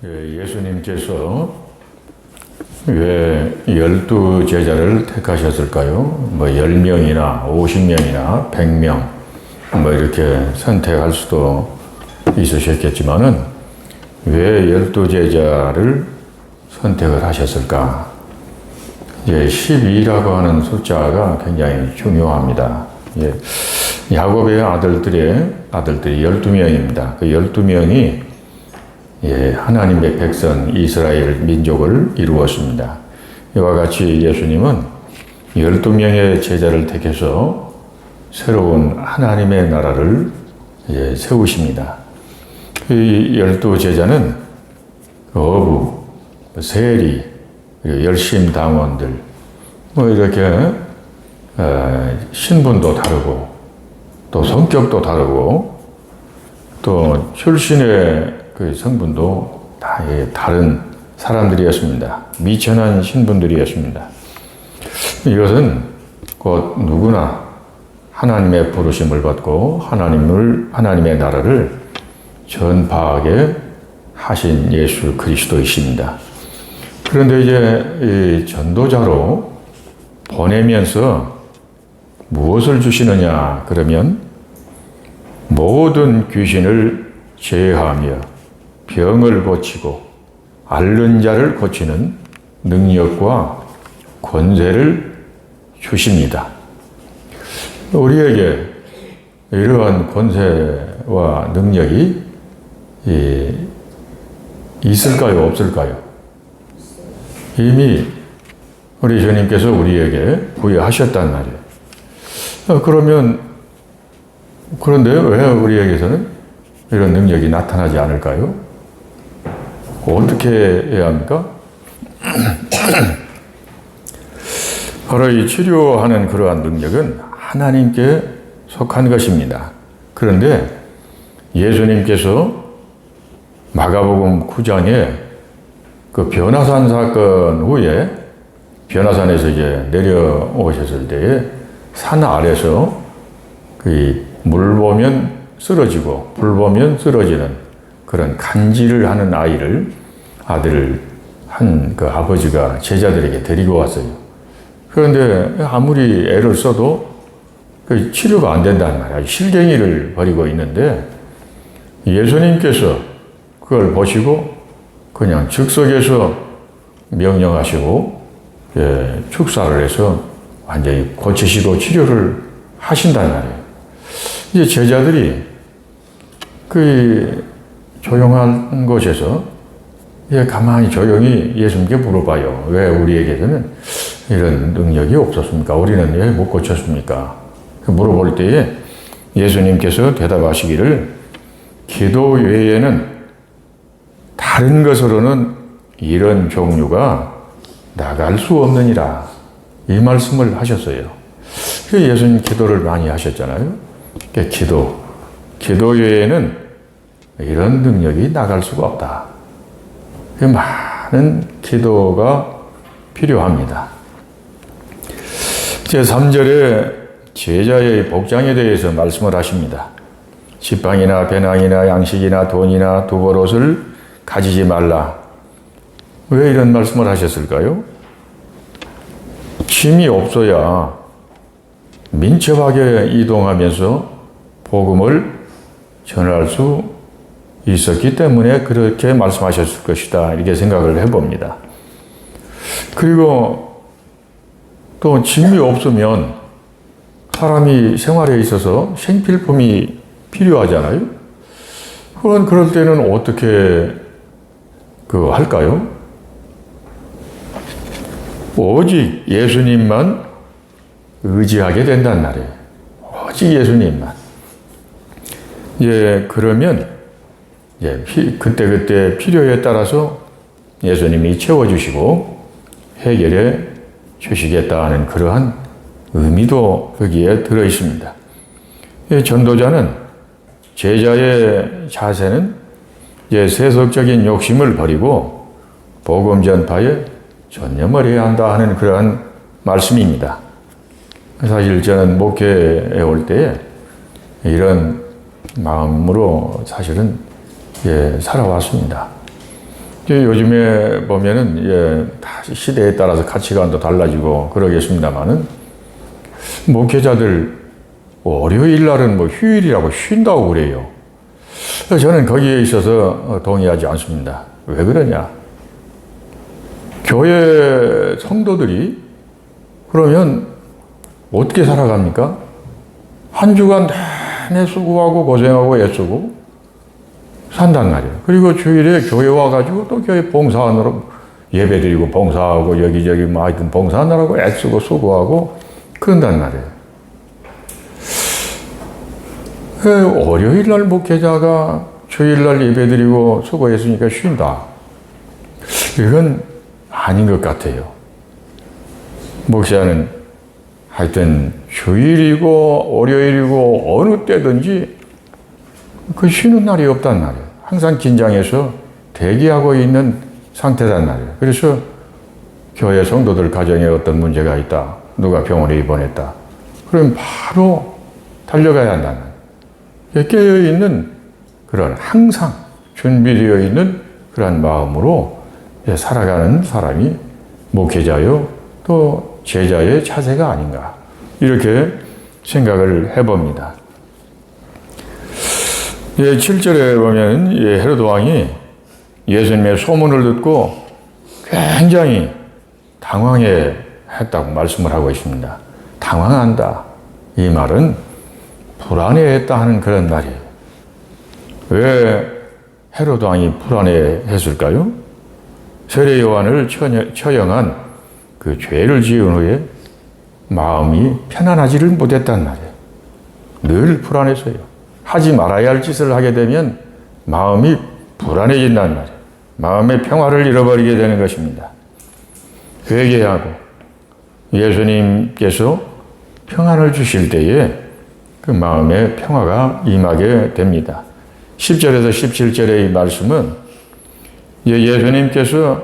예수님께서 왜 12제자를 택하셨을까요? 10명이나 50명이나 100명 이렇게 선택할 수도 있으셨겠지만은 왜 12제자를 선택을 하셨을까? 12라고 하는 숫자가 굉장히 중요합니다. 야곱의 아들들이 12명입니다. 그 12명이 하나님의 백성 이스라엘 민족을 이루었습니다. 이와 같이 예수님은 12명의 제자를 택해서 새로운 하나님의 나라를 세우십니다. 이 12제자는 어부, 세리, 열심당원들, 이렇게 신분도 다르고 또 성격도 다르고 또 출신의 그 성분도 다 다른 사람들이었습니다. 미천한 신분들이었습니다. 이것은 곧 누구나 하나님의 부르심을 받고 하나님의 나라를 전파하게 하신 예수 그리스도이십니다. 그런데 이제 이 전도자로 보내면서 무엇을 주시느냐 그러면 모든 귀신을 제하며 병을 고치고 앓는 자를 고치는 능력과 권세를 주십니다. 우리에게 이러한 권세와 능력이 있을까요? 없을까요? 이미 우리 주님께서 우리에게 부여하셨단 말이에요. 그런데 왜 우리에게서는 이런 능력이 나타나지 않을까요? 어떻게 해야 합니까? 바로 이 치료하는 그러한 능력은 하나님께 속한 것입니다. 그런데 예수님께서 마가복음 9장에 그 변화산 사건 후에 변화산에서 이제 내려오셨을 때에 산 아래서 그 물 보면 쓰러지고 불 보면 쓰러지는 그런 간질을 하는 아들을 한 그 아버지가 제자들에게 데리고 왔어요. 그런데 아무리 애를 써도 그 치료가 안 된다는 말이야. 실갱이를 벌이고 있는데 예수님께서 그걸 보시고 그냥 즉석에서 명령하시고 축사를 해서 완전히 고치시고 치료를 하신단 말이에요. 이제 제자들이 그 조용한 곳에서 가만히 조용히 예수님께 물어봐요. 왜 우리에게는 이런 능력이 없었습니까? 우리는 왜 못 고쳤습니까? 물어볼 때에 예수님께서 대답하시기를 기도 외에는 다른 것으로는 이런 종류가 나갈 수 없느니라 이 말씀을 하셨어요. 예수님 기도를 많이 하셨잖아요. 기도 외에는 이런 능력이 나갈 수가 없다. 많은 기도가 필요합니다. 제3절에 제자의 복장에 대해서 말씀을 하십니다. 지팡이나 배낭이나 양식이나 돈이나 두벌옷을 가지지 말라. 왜 이런 말씀을 하셨을까요? 짐이 없어야 민첩하게 이동하면서 복음을 전할 수 있었기 때문에 그렇게 말씀하셨을 것이다. 이렇게 생각을 해봅니다. 그리고 또 짐이 없으면 사람이 생활에 있어서 생필품이 필요하잖아요. 그럴 때는 어떻게 할까요? 오직 예수님만 의지하게 된단 말이에요. 오직 예수님만. 그러면 그때 필요에 따라서 예수님이 채워주시고 해결해 주시겠다는 그러한 의미도 거기에 들어 있습니다. 전도자는 제자의 자세는 세속적인 욕심을 버리고 복음 전파에 전념을 해야 한다 하는 그러한 말씀입니다. 사실 저는 목회에 올 때에 이런 마음으로 사실은 살아왔습니다. 요즘에 보면은, 다 시대에 따라서 가치관도 달라지고 그러겠습니다만은, 목회자들 월요일 날은 뭐 휴일이라고 쉰다고 그래요. 저는 거기에 있어서 동의하지 않습니다. 왜 그러냐? 교회 성도들이 그러면 어떻게 살아갑니까? 한 주간 내내 수고하고 고생하고 애쓰고 산단 말이에요. 그리고 주일에 교회 와가지고 또 교회 봉사하느라고 예배드리고 봉사하고 여기저기 뭐 하여튼 봉사하느라고 애쓰고 수고하고 그런단 말이에요. 월요일 날 목회자가 주일 날 예배드리고 수고했으니까 쉰다. 이건 아닌 것 같아요. 목사는 하여튼 주일이고 월요일이고 어느 때든지 그 쉬는 날이 없단 말이에요. 항상 긴장해서 대기하고 있는 상태란 말이에요. 그래서 교회 성도들 가정에 어떤 문제가 있다. 누가 병원에 입원했다. 그럼 바로 달려가야 한다는 거예요. 깨어있는 그런 항상 준비되어 있는 그런 마음으로 살아가는 사람이 목회자요 또 제자의 자세가 아닌가 이렇게 생각을 해봅니다. 7절에 보면 헤로드 왕이 예수님의 소문을 듣고 굉장히 당황해 했다고 말씀을 하고 있습니다. 당황한다. 이 말은 불안해했다 하는 그런 말이에요. 왜 헤로드 왕이 불안해했을까요? 세례 요한을 처형한 그 죄를 지은 후에 마음이 편안하지를 못했단 말이에요. 늘 불안했어요. 하지 말아야 할 짓을 하게 되면 마음이 불안해진단 말이에요. 마음의 평화를 잃어버리게 되는 것입니다. 회개하고 예수님께서 평안을 주실 때에 그 마음의 평화가 임하게 됩니다. 10절에서 17절의 이 말씀은 예수님께서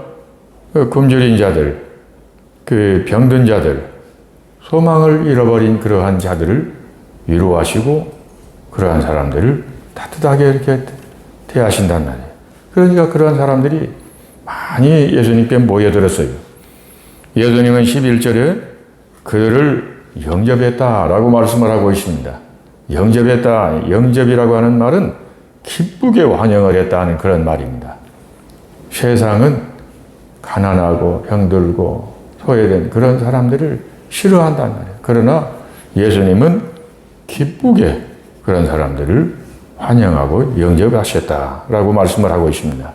그 굶주린 자들, 그 병든 자들, 소망을 잃어버린 그러한 자들을 위로하시고 그러한 사람들을 따뜻하게 이렇게 대하신단 말이에요. 그러니까 그러한 사람들이 많이 예수님께 모여들었어요. 예수님은 11절에 그들을 영접했다라고 말씀을 하고 있습니다. 영접했다, 영접이라고 하는 말은 기쁘게 환영을 했다는 그런 말입니다. 세상은 가난하고 병들고 소외된 그런 사람들을 싫어한단 말이에요. 그러나 예수님은 기쁘게 그런 사람들을 환영하고 영접하셨다라고 말씀을 하고 있습니다.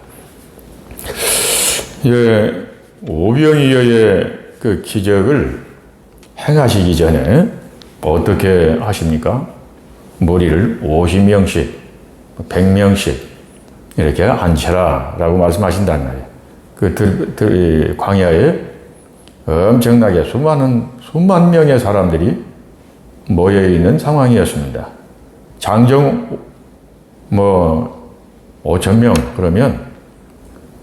오병이어의 그 기적을 행하시기 전에 어떻게 하십니까? 머리를 50명씩, 100명씩 이렇게 앉혀라라고 말씀하신단 말이에요. 그 광야에 엄청나게 수만 명의 사람들이 모여 있는 상황이었습니다. 장정 5,000명 그러면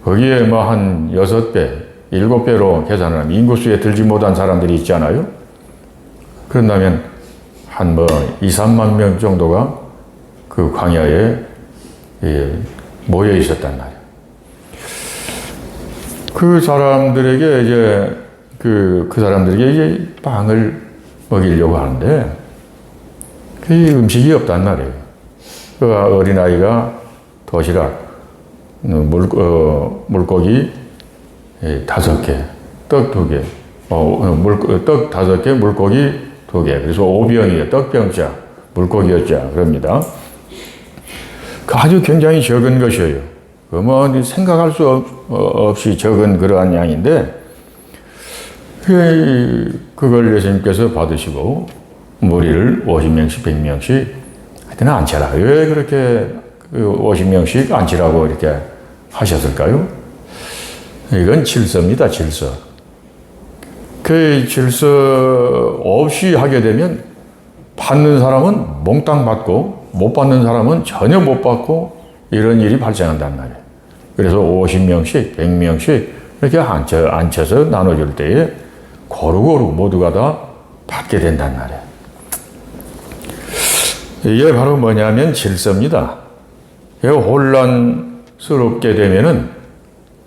거기에 한 6배, 7배로 계산하면 인구수에 들지 못한 사람들이 있잖아요. 그런다면 한 2, 3만 명 정도가 그 광야에 모여 있었단 말이에요. 그 사람들에게 그 사람들에게 이제 빵을 먹이려고 하는데 그 음식이 없단 말이에요. 그 어린아이가 도시락, 물고기 5개, 떡 2개, 떡 5개, 물고기 2개. 그래서 오병이에요. 떡병자, 물고기였자. 그럽니다. 아주 굉장히 적은 것이에요. 생각할 수 없이 적은 그러한 양인데, 그걸 예수님께서 받으시고, 무리를 50명씩, 100명씩, 하여튼 앉혀라. 왜 그렇게 50명씩 앉히라고 이렇게 하셨을까요? 이건 질서입니다, 질서. 그 질서 없이 하게 되면 받는 사람은 몽땅 받고 못 받는 사람은 전혀 못 받고 이런 일이 발생한단 말이에요. 그래서 50명씩, 100명씩 이렇게 앉혀서 나눠줄 때에 고루고루 모두가 다 받게 된단 말이에요. 이게 바로 뭐냐면 질서입니다. 혼란스럽게 되면은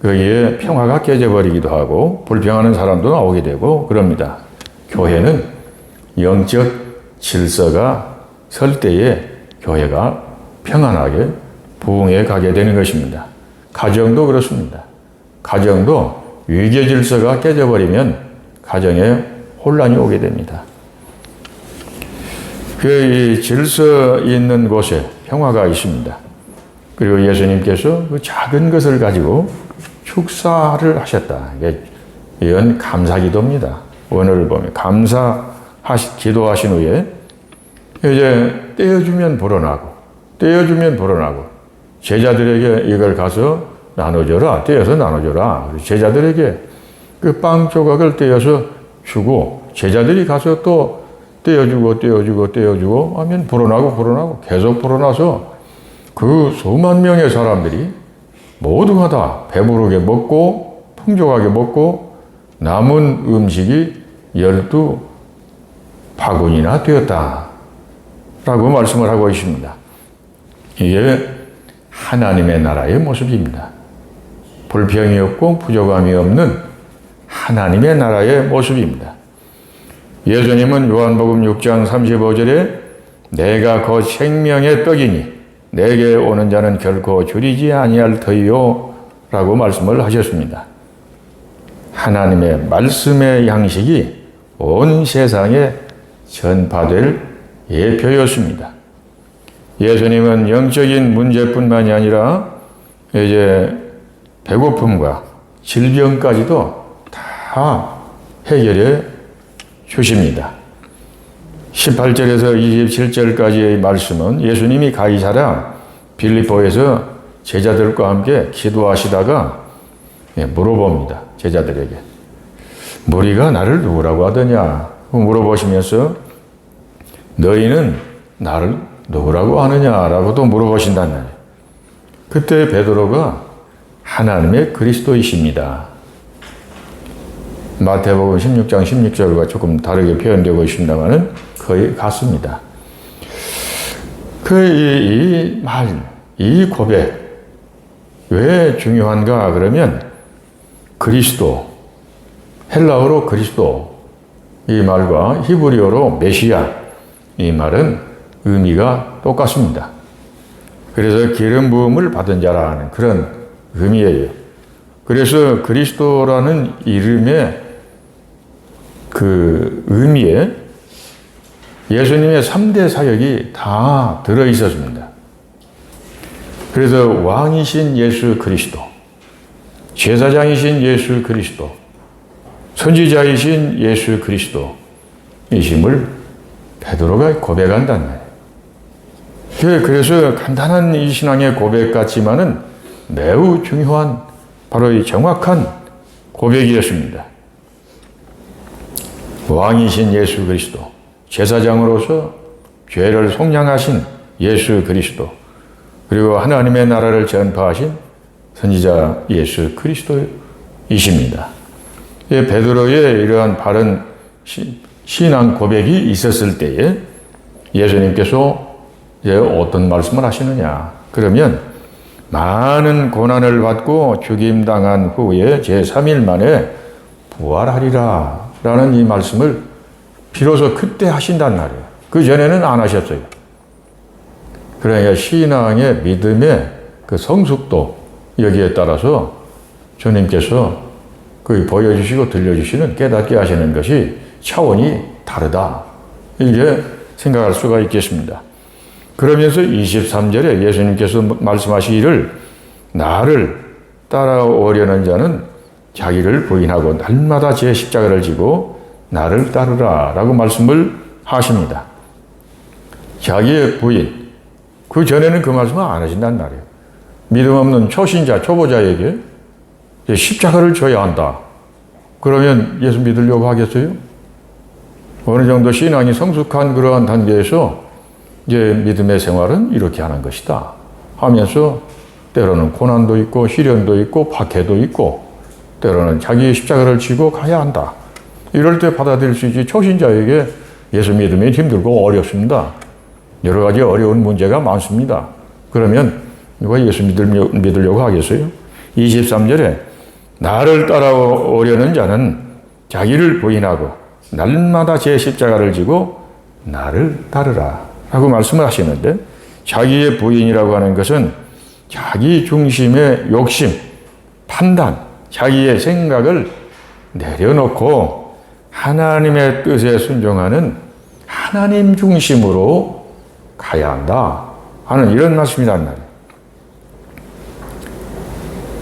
거기에 평화가 깨져버리기도 하고 불평하는 사람도 나오게 되고 그럽니다. 교회는 영적 질서가 설 때에 교회가 평안하게 부흥해 가게 되는 것입니다. 가정도 그렇습니다. 가정도 위계 질서가 깨져버리면 가정에 혼란이 오게 됩니다. 그 질서 있는 곳에 평화가 있습니다. 그리고 예수님께서 그 작은 것을 가지고 축사를 하셨다. 이건 감사기도입니다. 오늘 보면 기도하신 후에 이제 떼어주면 불어나고 떼어주면 불어나고 제자들에게 이걸 가서 나눠줘라. 떼어서 나눠줘라. 제자들에게 그 빵 조각을 떼어서 주고 제자들이 가서 또 떼어주고 하면 불어나고 계속 불어나서 그 수만 명의 사람들이 모두가 다 배부르게 먹고 풍족하게 먹고 남은 음식이 12바구니나 되었다 라고 말씀을 하고 있습니다. 이게 하나님의 나라의 모습입니다. 불평이 없고 부족함이 없는 하나님의 나라의 모습입니다. 예수님은 요한복음 6장 35절에 내가 곧 생명의 떡이니 내게 오는 자는 결코 줄이지 아니할 터이요 라고 말씀을 하셨습니다. 하나님의 말씀의 양식이 온 세상에 전파될 예표였습니다. 예수님은 영적인 문제뿐만이 아니라 이제 배고픔과 질병까지도 다 해결해 주십니다. 18절에서 27절까지의 말씀은 예수님이 가이사랴 빌립보에서 제자들과 함께 기도하시다가 물어봅니다. 제자들에게. 무리가 나를 누구라고 하더냐 물어보시면서 너희는 나를 누구라고 하느냐라고도 물어보신단 말이에요. 그때 베드로가 하나님의 그리스도이십니다. 마태복음 16장 16절과 조금 다르게 표현되고 있습니다만은 거의 같습니다. 이 말, 이 고백 왜 중요한가 그러면 그리스도, 헬라어로 그리스도 이 말과 히브리어로 메시아 이 말은 의미가 똑같습니다. 그래서 기름 부음을 받은 자라는 그런 의미예요. 그래서 그리스도라는 이름의 그 의미에 예수님의 3대 사역이 다 들어 있었습니다. 그래서 왕이신 예수 그리스도, 제사장이신 예수 그리스도, 선지자이신 예수 그리스도이심을 베드로가 고백한단 말이에요. 그래서 간단한 이 신앙의 고백 같지만은 매우 중요한 바로 이 정확한 고백이었습니다. 왕이신 예수 그리스도, 제사장으로서 죄를 속량하신 예수 그리스도, 그리고 하나님의 나라를 전파하신 선지자 예수 그리스도이십니다. 베드로의 이러한 바른 신앙 고백이 있었을 때에 예수님께서 이제 어떤 말씀을 하시느냐 그러면 많은 고난을 받고 죽임당한 후에 제3일 만에 부활하리라 라는 이 말씀을 비로소 그때 하신단 말이에요. 그 전에는 안 하셨어요. 그러니까 신앙의 믿음의 그 성숙도 여기에 따라서 주님께서 그 보여주시고 들려주시는 깨닫게 하시는 것이 차원이 다르다. 이게 생각할 수가 있겠습니다. 그러면서 23절에 예수님께서 말씀하시기를 나를 따라오려는 자는 자기를 부인하고 날마다 제 십자가를 지고 나를 따르라 라고 말씀을 하십니다. 자기의 부인, 그 전에는 그 말씀을 안 하신단 말이에요. 믿음 없는 초신자, 초보자에게 십자가를 져야 한다. 그러면 예수 믿으려고 하겠어요? 어느 정도 신앙이 성숙한 그러한 단계에서 이제 믿음의 생활은 이렇게 하는 것이다 하면서 때로는 고난도 있고 시련도 있고 박해도 있고 때로는 자기의 십자가를 지고 가야 한다. 이럴 때 받아들일 수 있지 초신자에게 예수 믿음이 힘들고 어렵습니다. 여러 가지 어려운 문제가 많습니다. 그러면 누가 예수 믿으려고 하겠어요? 23절에 나를 따라오려는 자는 자기를 부인하고 날마다 제 십자가를 지고 나를 따르라 라고 말씀을 하시는데, 자기의 부인이라고 하는 것은 자기 중심의 욕심, 판단, 자기의 생각을 내려놓고 하나님의 뜻에 순종하는 하나님 중심으로 가야 한다 하는 이런 말씀이란 말이에요.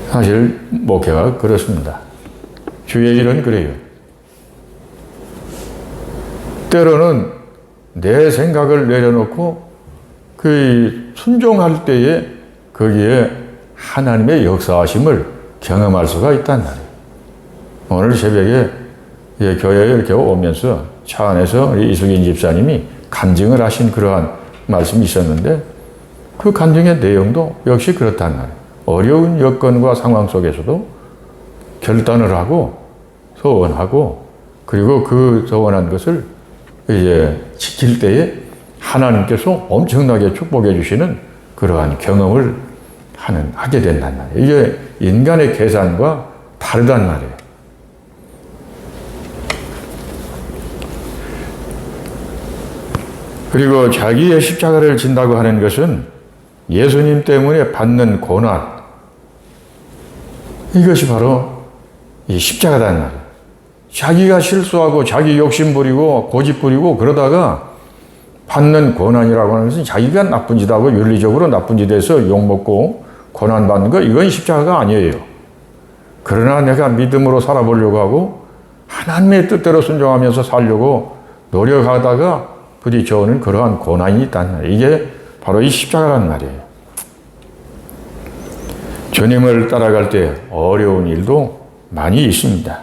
사실 목회가 그렇습니다. 주의 일은 그래요. 때로는 내 생각을 내려놓고 그 순종할 때에 거기에 하나님의 역사하심을 경험할 수가 있단 말이에요. 오늘 새벽에 교회에 이렇게 오면서 차 안에서 우리 이수긴 집사님이 간증을 하신 그러한 말씀이 있었는데, 그 간증의 내용도 역시 그렇단 말이에요. 어려운 여건과 상황 속에서도 결단을 하고 소원하고, 그리고 그 소원한 것을 이제 지킬 때에 하나님께서 엄청나게 축복해 주시는 그러한 경험을 하게 된단 말이에요. 이게 인간의 계산과 다르단 말이에요. 그리고 자기의 십자가를 진다고 하는 것은 예수님 때문에 받는 고난, 이것이 바로 이 십자가단 말이에요. 자기가 실수하고 자기 욕심 부리고 고집 부리고 그러다가 받는 고난이라고 하는 것은 자기가 나쁜 짓 하고 윤리적으로 나쁜 짓에서 욕먹고 고난받는 거, 이건 십자가가 아니에요. 그러나 내가 믿음으로 살아보려고 하고 하나님의 뜻대로 순종하면서 살려고 노력하다가 부딪혀오는 그러한 고난이 있다는 말이에요. 이게 바로 이 십자가란 말이에요. 주님을 따라갈 때 어려운 일도 많이 있습니다.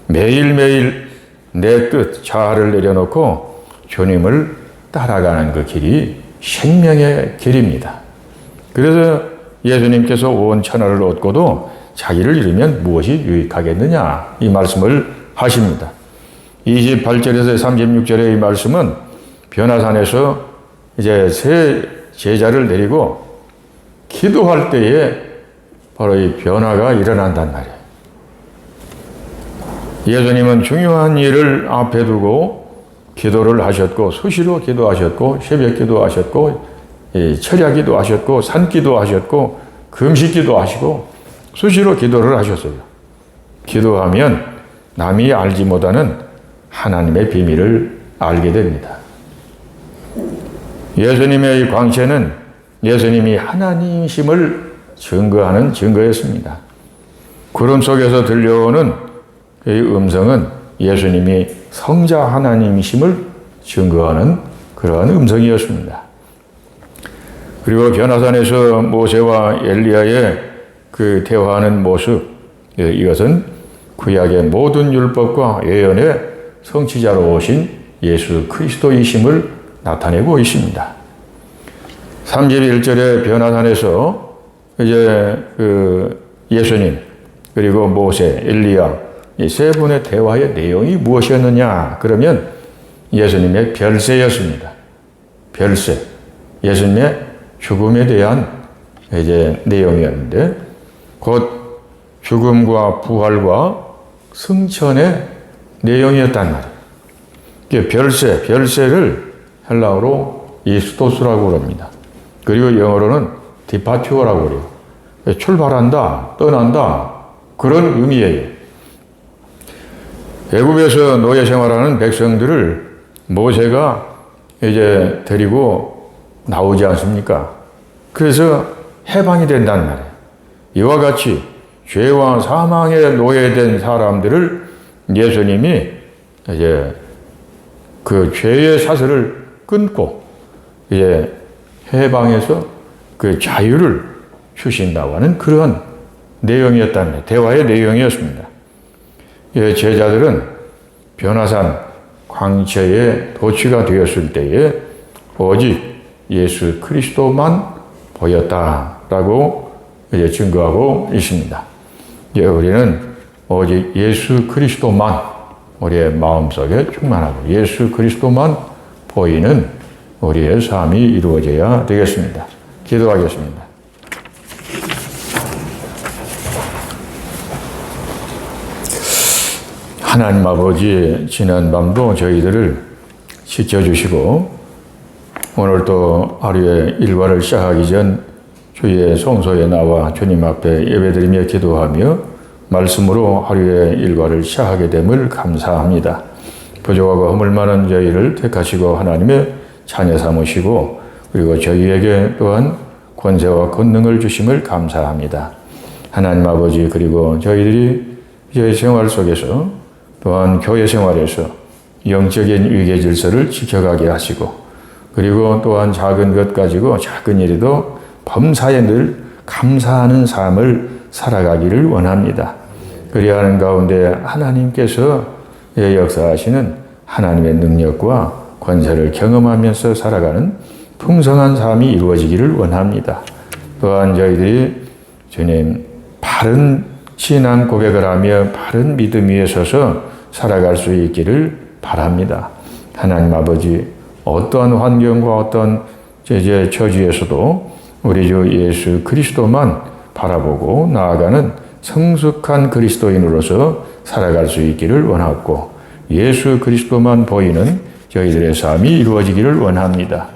매일매일 내 뜻, 자아를 내려놓고 주님을 따라가는 그 길이 생명의 길입니다. 그래서 예수님께서 온 천하를 얻고도 자기를 잃으면 무엇이 유익하겠느냐, 이 말씀을 하십니다. 28절에서 36절의 이 말씀은 변화산에서 이제 새 제자를 내리고 기도할 때에 바로 이 변화가 일어난단 말이에요. 예수님은 중요한 일을 앞에 두고 기도를 하셨고, 수시로 기도하셨고, 새벽 기도하셨고, 철야 기도하셨고, 산 기도하셨고, 금식 기도하시고, 수시로 기도를 하셨어요. 기도하면 남이 알지 못하는 하나님의 비밀을 알게 됩니다. 예수님의 이 광채는 예수님이 하나님이심을 증거하는 증거였습니다. 구름 속에서 들려오는 이 음성은 예수님이 성자 하나님이심을 증거하는 그러한 음성이었습니다. 그리고 변화산에서 모세와 엘리야의 그 대화하는 모습, 이것은 구약의 모든 율법과 예언의 성취자로 오신 예수 그리스도이심을 나타내고 있습니다. 31절의 변화산에서 이제 그 예수님, 그리고 모세, 엘리야, 이 세 분의 대화의 내용이 무엇이었느냐? 그러면 예수님의 별세였습니다. 별세. 예수님의 죽음에 대한 이제 내용이었는데, 곧 죽음과 부활과 승천의 내용이었단 말이에요. 별세를 헬라어로 이스토스라고 그럽니다. 그리고 영어로는 디파튜어라고 그래요. 출발한다, 떠난다, 그런 의미예요. 애굽에서 노예 생활하는 백성들을 모세가 이제 데리고 나오지 않습니까? 그래서 해방이 된다는 말이에요. 이와 같이 죄와 사망에 노예된 사람들을 예수님이 이제 그 죄의 사슬을 끊고 이제 해방해서 그 자유를 주신다고 하는 그런 내용이었다는 거예요. 대화의 내용이었습니다. 제자들은 변화산 광채에 도취가 되었을 때에 오직 예수 그리스도만 보였다라고 이제 증거하고 있습니다. 우리는 오직 예수 그리스도만 우리의 마음속에 충만하고 예수 그리스도만 보이는 우리의 삶이 이루어져야 되겠습니다. 기도하겠습니다. 하나님 아버지, 지난 밤도 저희들을 지켜주시고 오늘 또 하루의 일과를 시작하기 전 주의 성소에 나와 주님 앞에 예배드리며 기도하며 말씀으로 하루의 일과를 시작하게 됨을 감사합니다. 부족하고 허물 많은 저희를 택하시고 하나님의 자녀 삼으시고 그리고 저희에게 또한 권세와 권능을 주심을 감사합니다. 하나님 아버지, 그리고 저희들이 저희 생활 속에서 또한 교회 생활에서 영적인 위계 질서를 지켜가게 하시고 그리고 또한 작은 것 가지고 작은 일에도 범사에 늘 감사하는 삶을 살아가기를 원합니다. 그리야 하는 가운데 하나님께서 역사하시는 하나님의 능력과 권세를 경험하면서 살아가는 풍성한 삶이 이루어지기를 원합니다. 또한 저희들이 주님 바른 신앙 고백을 하며 바른 믿음 위에 서서 살아갈 수 있기를 바랍니다. 하나님 아버지, 어떠한 환경과 어떤 처지에서도 우리 주 예수 그리스도만 바라보고 나아가는 성숙한 그리스도인으로서 살아갈 수 있기를 원하고 예수 그리스도만 보이는 저희들의 삶이 이루어지기를 원합니다.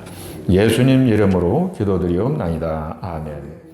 예수님 이름으로 기도드리옵나이다. 아멘.